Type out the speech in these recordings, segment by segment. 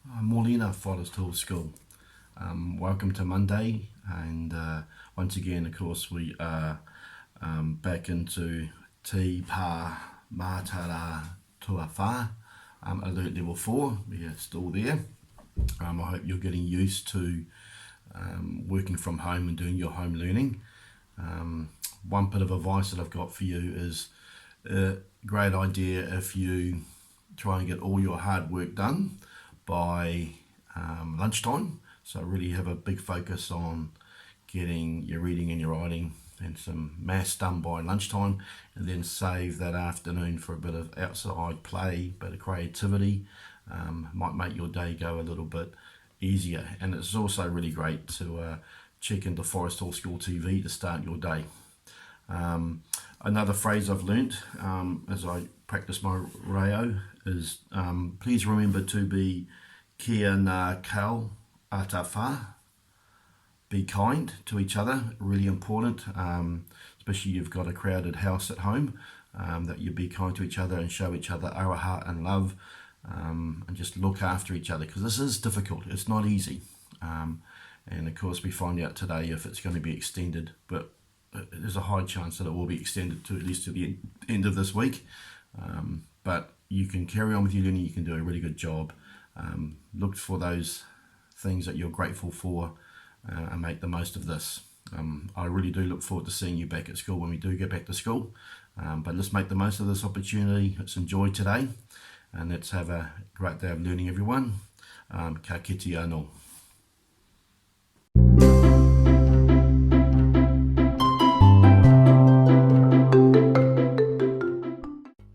Morena Forest Hall School. Welcome to Monday, and once again, of course, we are back into Te Pā Mātara Tua Whā, Alert Level 4. We are still there. I hope you're getting used to working from home and doing your home learning. One bit of advice that I've got for you is a great idea if you try and get all your hard work done by lunchtime. So really have a big focus on getting your reading and your writing and some maths done by lunchtime, and then save that afternoon for a bit of outside play, bit of creativity. Might make your day go a little bit easier. And it's also really great to check into Forest Hall School TV to start your day. Another phrase I've learnt as I practice my reo is please remember to be kia ngā kau ata whā. Be kind to each other, really important, especially you've got a crowded house at home, that you be kind to each other and show each other aroha and love, and just look after each other, because this is difficult, it's not easy. And of course we find out today if it's going to be extended, but there's a high chance that it will be extended to at least to the end of this week. But you can carry on with your learning, you can do a really good job. Look for those things that you're grateful for and make the most of this. I really do look forward to seeing you back at school when we do get back to school. But let's make the most of this opportunity. Let's enjoy today, and let's have a great day of learning, everyone. Ka kite anō.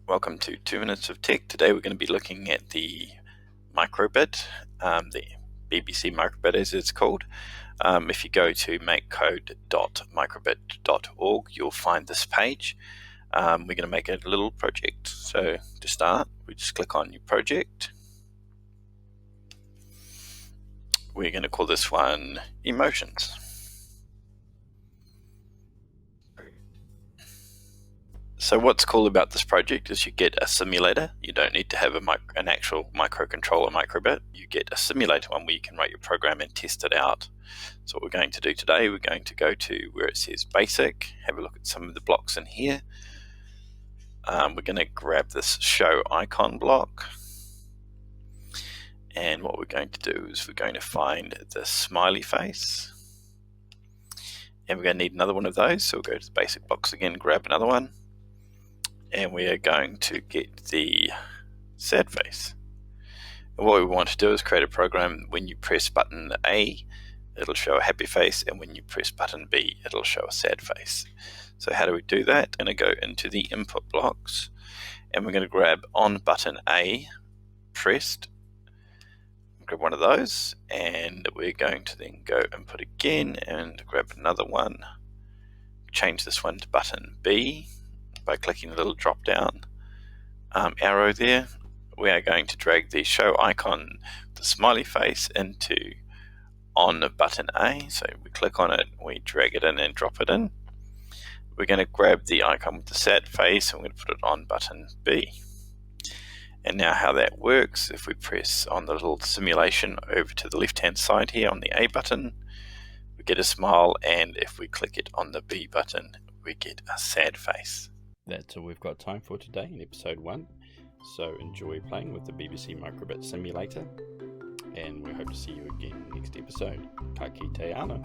Welcome to 2 Minutes of Tech. Today we're going to be looking at the microbit, the BBC microbit as it's called. If you go to makecode.microbit.org, you'll find this page. We're going to make a little project. So to start, we just click on New Project. We're going to call this one Emotions. So what's cool about this project is you get a simulator. You don't need to have an actual microcontroller microbit. You get a simulator one where you can write your program and test it out. So what we're going to do today, we're going to go to where it says Basic, have a look at some of the blocks in here. We're going to grab this Show Icon block. And what we're going to do is we're going to find the smiley face. And we're going to need another one of those. So we'll go to the basic blocks again, grab another one. And we are going to get the sad face. And what we want to do is create a program. When you press button A, it'll show a happy face, and when you press button B, it'll show a sad face. So how do we do that? I'm going to go into the input blocks, and we're going to grab on button A pressed, grab one of those, and we're going to then go input again and grab another one, change this one to button B by clicking the little drop down arrow there. We are going to drag the show icon, the smiley face, into on button A. So we click on it, we drag it in and drop it in. We're going to grab the icon with the sad face and we're going to put it on button B. And now how that works, if we press on the little simulation over to the left hand side here on the A button, we get a smile, and if we click it on the B button, we get a sad face. That's all we've got time for today in episode 1. So enjoy playing with the BBC Microbit Simulator, and we hope to see you again next episode. Ka kite anō.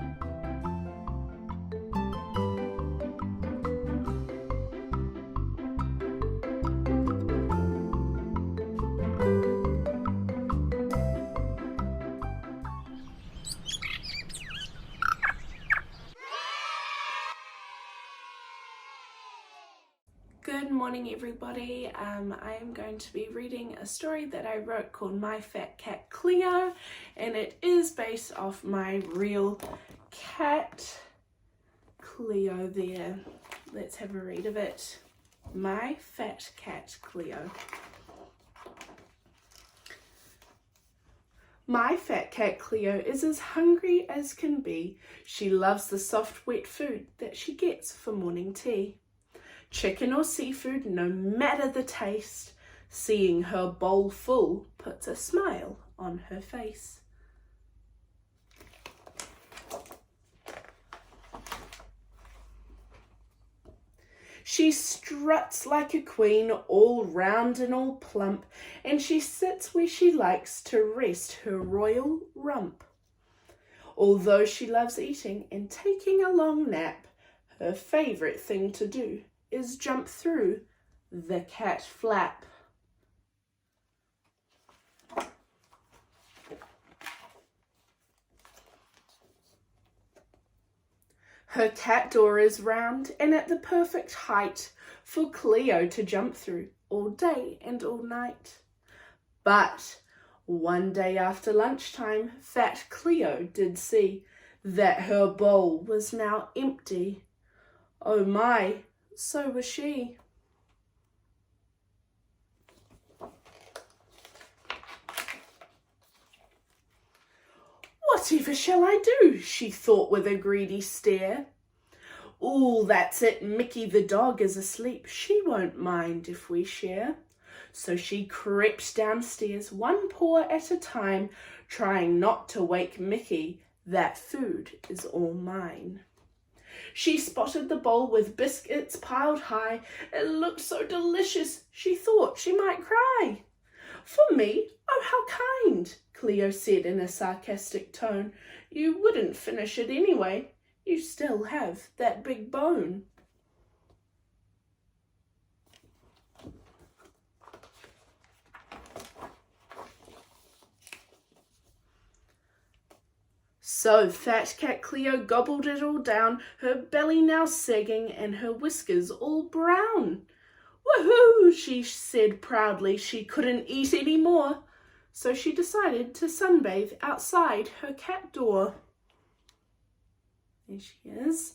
Good morning, everybody. I am going to be reading a story that I wrote called My Fat Cat Cleo, and it is based off my real cat Cleo there. Let's have a read of it. My Fat Cat Cleo. My fat cat Cleo is as hungry as can be. She loves the soft wet food that she gets for morning tea. Chicken or seafood, no matter the taste, seeing her bowl full puts a smile on her face. She struts like a queen, all round and all plump, and she sits where she likes to rest her royal rump. Although she loves eating and taking a long nap, her favourite thing to do is jump through the cat flap. Her cat door is round and at the perfect height for Cleo to jump through all day and all night. But one day after lunchtime, fat Cleo did see that her bowl was now empty. Oh my, so was she. Whatever shall I do? She thought with a greedy stare. Ooh, that's it, Mickey the dog is asleep. She won't mind if we share. So she crept downstairs, one paw at a time, trying not to wake Mickey. That food is all mine. She spotted the bowl with biscuits piled high. It looked so delicious, she thought she might cry. For me? Oh, how kind, Cleo said in a sarcastic tone. You wouldn't finish it anyway. You still have that big bone. So fat cat Cleo gobbled it all down, her belly now sagging and her whiskers all brown. Woohoo, she said proudly. She couldn't eat any more, so she decided to sunbathe outside her cat door. There she is.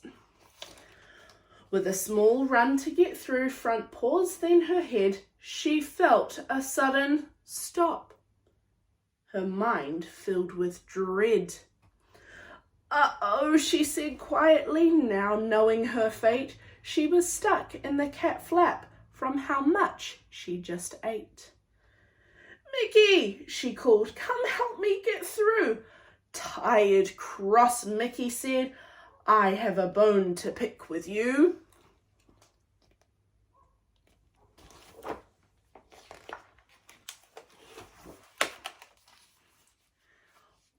With a small run to get through, front paws, then her head, she felt a sudden stop. Her mind filled with dread. Uh-oh, she said quietly, now knowing her fate. She was stuck in the cat flap from how much she just ate. Mickey, she called, come help me get through. Tired, cross Mickey said, I have a bone to pick with you.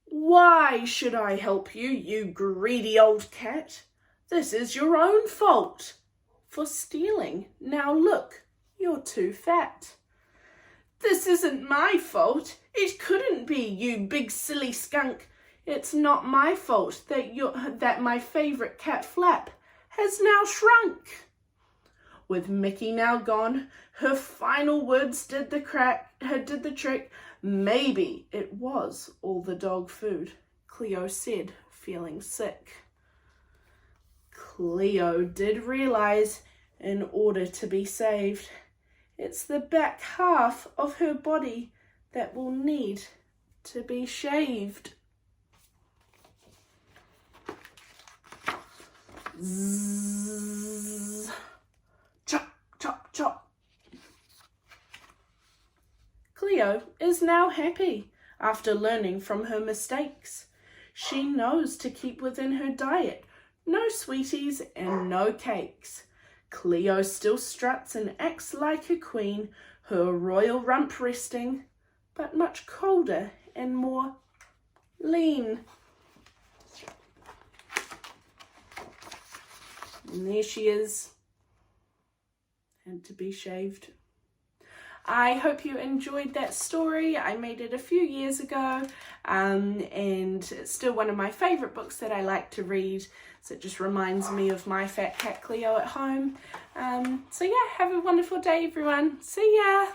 Why should I help you, you greedy old cat? This is your own fault for stealing. Now look, you're too fat. This isn't my fault. It couldn't be, you big silly skunk. It's not my fault that my favourite cat Flap has now shrunk. With Mickey now gone, her final words did the trick. Maybe it was all the dog food, Cleo said, feeling sick. Cleo did realise, in order to be saved, it's the back half of her body that will need to be shaved. Zzz. Chop, chop, chop. Cleo is now happy after learning from her mistakes. She knows to keep within her diet. No sweeties and no cakes. Cleo still struts and acts like a queen, her royal rump resting, but much colder and more lean. And there she is, had to be shaved. I hope you enjoyed that story. I made it a few years ago, and it's still one of my favourite books that I like to read. So it just reminds me of my fat cat Cleo at home. So yeah, have a wonderful day, everyone. See ya!